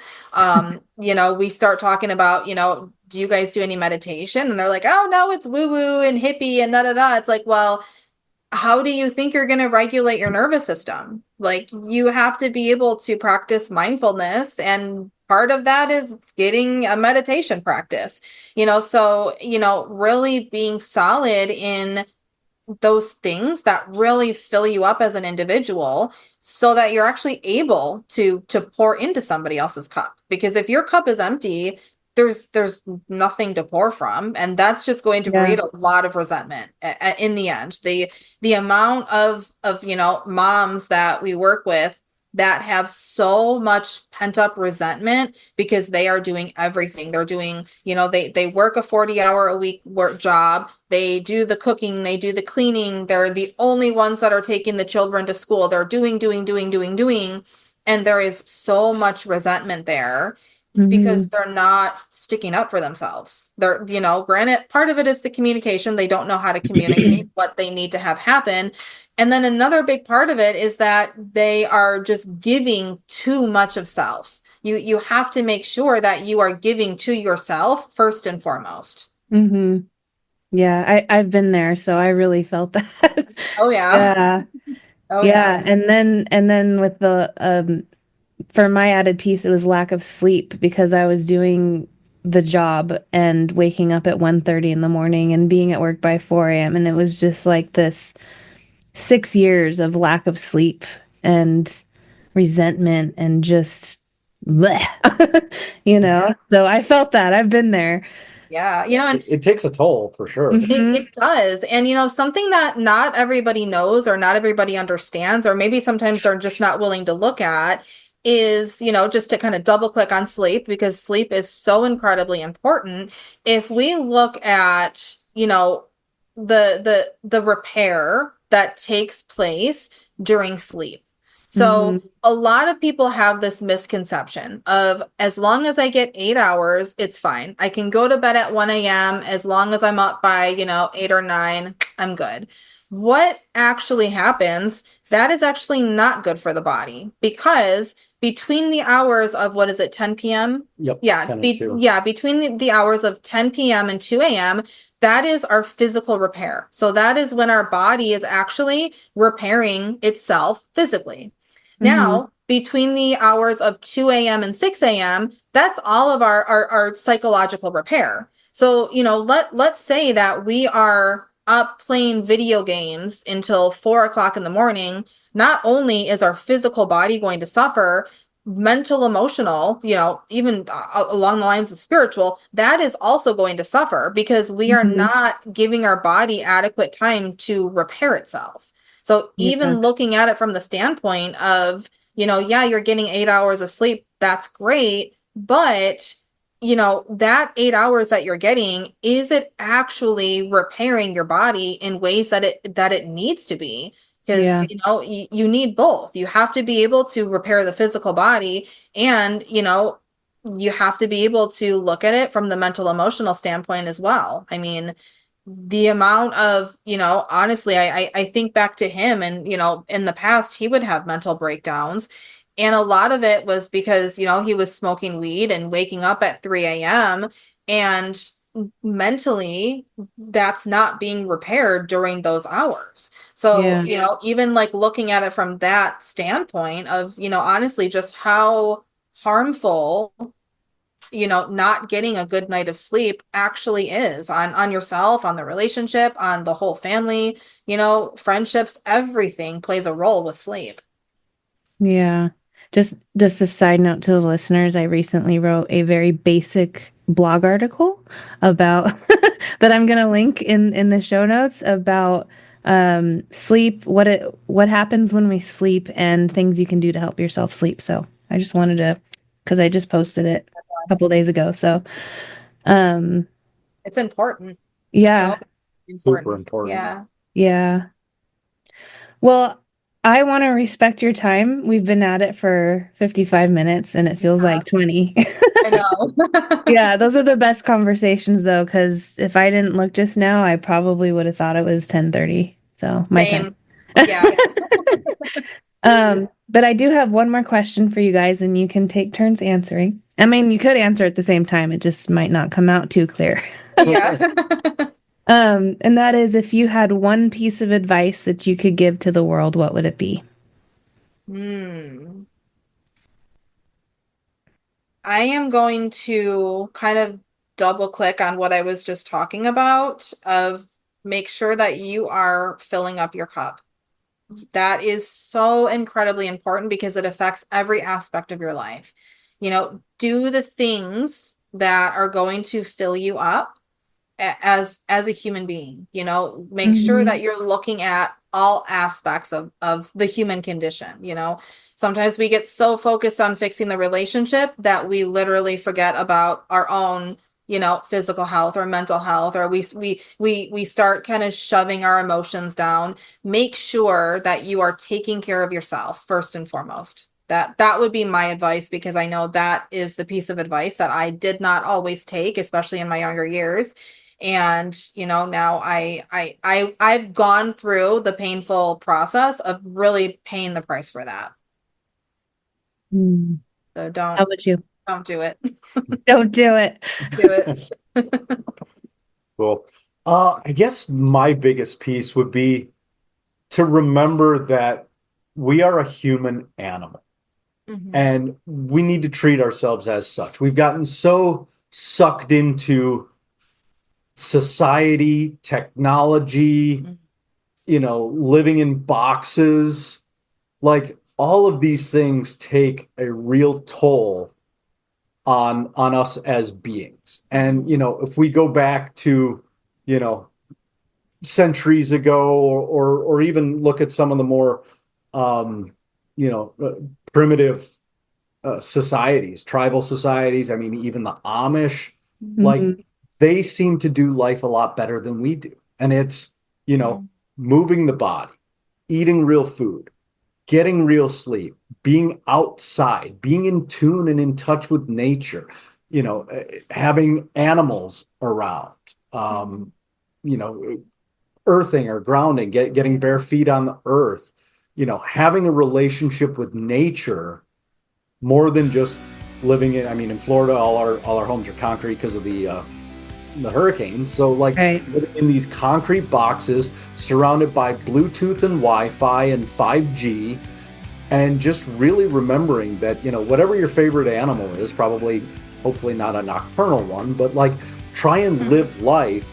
Speaker 1: We start talking about, do you guys do any meditation? And they're like, oh no, it's woo woo and hippie and da da da. It's like, well, how do you think you're going to regulate your nervous system? Like, you have to be able to practice mindfulness, and part of that is getting a meditation practice. So, really being solid in those things that really fill you up as an individual, so that you're actually able to pour into somebody else's cup. Because if your cup is empty, there's nothing to pour from, and that's just going to breed a lot of resentment in the end. The amount of moms that we work with that have so much pent up resentment because they are doing everything. They're doing, they work a 40-hour a week work job. They do the cooking, they do the cleaning. They're the only ones that are taking the children to school. They're doing. And there is so much resentment there because they're not sticking up for themselves. They're, granted, part of it is the communication. They don't know how to communicate what they need to have happen. And then another big part of it is that they are just giving too much of self. You have to make sure that you are giving to yourself first and foremost.
Speaker 2: Mm-hmm. Yeah, I've been there, so I really felt that.
Speaker 1: Oh yeah.
Speaker 2: Yeah.
Speaker 1: Oh
Speaker 2: Yeah. And then with the for my added piece, it was lack of sleep because I was doing the job and waking up at 1:30 in the morning and being at work by 4 a.m. And it was just like this 6 years of lack of sleep and resentment and just bleh, So I felt that. I've been there.
Speaker 1: yeah. And
Speaker 3: It takes a toll for sure.
Speaker 1: it does. And, something that not everybody knows or not everybody understands, or maybe sometimes they're just not willing to look at, is, just to kind of double click on sleep, because sleep is so incredibly important. If we look at, the repair that takes place during sleep. So a lot of people have this misconception of, as long as I get 8 hours, it's fine. I can go to bed at 1 a.m. as long as I'm up by, 8 or 9, I'm good. What actually happens, that is actually not good for the body, because between the hours of, 10 p.m.?
Speaker 3: Yep.
Speaker 1: Yeah.
Speaker 3: 10 and 2.
Speaker 1: Yeah. Between the hours of 10 p.m. and 2 a.m., that is our physical repair. So that is when our body is actually repairing itself physically. Now, between the hours of 2 a.m. and 6 a.m., that's all of our psychological repair. So, let's say that we are up playing video games until 4 o'clock in the morning. Not only is our physical body going to suffer, mental, emotional, even along the lines of spiritual, that is also going to suffer, because we are not giving our body adequate time to repair itself. So even looking at it from the standpoint of, yeah, you're getting 8 hours of sleep, that's great, but that 8 hours that you're getting, is it actually repairing your body in ways that it needs to be? Because, you need both. You have to be able to repair the physical body, and, you have to be able to look at it from the mental, emotional standpoint as well. I mean, the amount of, honestly, I think back to him, and, in the past, he would have mental breakdowns. And a lot of it was because, he was smoking weed and waking up at 3 a.m. And mentally, that's not being repaired during those hours. So, even like looking at it from that standpoint of, honestly, just how harmful, not getting a good night of sleep actually is on yourself, on the relationship, on the whole family, friendships, everything plays a role with sleep.
Speaker 2: Yeah. Just a side note to the listeners, I recently wrote a very basic blog article about that I'm going to link in the show notes about sleep, what happens when we sleep, and things you can do to help yourself sleep. So I just wanted to, because I just posted it a couple days ago. So um,
Speaker 1: It's important.
Speaker 2: yeah,
Speaker 1: So
Speaker 3: Super
Speaker 1: important.
Speaker 3: important.
Speaker 1: Yeah.
Speaker 2: yeah. Well, I want to respect your time. We've been at it for 55 minutes and it feels like 20.
Speaker 1: I know.
Speaker 2: Yeah, those are the best conversations though, because if I didn't look just now, I probably would have thought it was 10:30. So my time.
Speaker 1: Same. Yeah.
Speaker 2: But I do have one more question for you guys, and you can take turns answering. I mean, you could answer at the same time, it just might not come out too clear.
Speaker 1: Yeah.
Speaker 2: And that is, if you had one piece of advice that you could give to the world, what would it be?
Speaker 1: Hmm. I am going to kind of double click on what I was just talking about of make sure that you are filling up your cup. That is so incredibly important because it affects every aspect of your life. Do the things that are going to fill you up as a human being. Make sure
Speaker 2: Mhm.
Speaker 1: that you're looking at all aspects of the human condition. Sometimes we get so focused on fixing the relationship that we literally forget about our own physical health or mental health, or we start kind of shoving our emotions down. Make sure that you are taking care of yourself first and foremost. That would be my advice, because I know that is the piece of advice that I did not always take, especially in my younger years. And now I've gone through the painful process of really paying the price for that.
Speaker 2: Mm.
Speaker 1: So
Speaker 2: How about you?
Speaker 1: don't do it.
Speaker 2: Don't do it.
Speaker 1: Do it.
Speaker 3: Cool. I guess my biggest piece would be to remember that we are a human animal
Speaker 1: Mhm.
Speaker 3: and we need to treat ourselves as such. We've gotten so sucked into society, technology,
Speaker 1: Mhm.
Speaker 3: living in boxes. Like all of these things take a real toll on us as beings. And if we go back to, you know, centuries ago, or even look at some of the more um, primitive societies, tribal societies. I mean, even the Amish, like
Speaker 2: Mhm.
Speaker 3: they seem to do life a lot better than we do. And it's,
Speaker 1: Mhm.
Speaker 3: moving the body, eating real food, getting real sleep, being outside, being in tune and in touch with nature, having animals around, um, you know, earthing or grounding, getting bare feet on the earth, having a relationship with nature more than just living in. I mean, in Florida, all our homes are concrete because of the hurricanes. So like
Speaker 2: Right.
Speaker 3: living in these concrete boxes surrounded by Bluetooth and Wi-Fi and 5G, and just really remembering that, whatever your favorite animal is, probably, hopefully not a nocturnal one, but like try and live life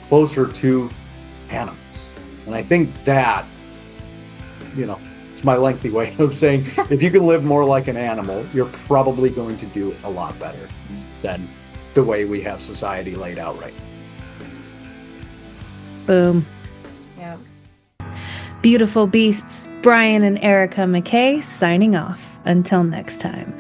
Speaker 3: closer to animals. And I think that, it's my lengthy way of saying if you can live more like an animal, you're probably going to do a lot better than the way we have society laid out right now.
Speaker 2: Boom.
Speaker 1: Yeah.
Speaker 2: Beautiful beasts. Brian and Erica McKay signing off. Until next time.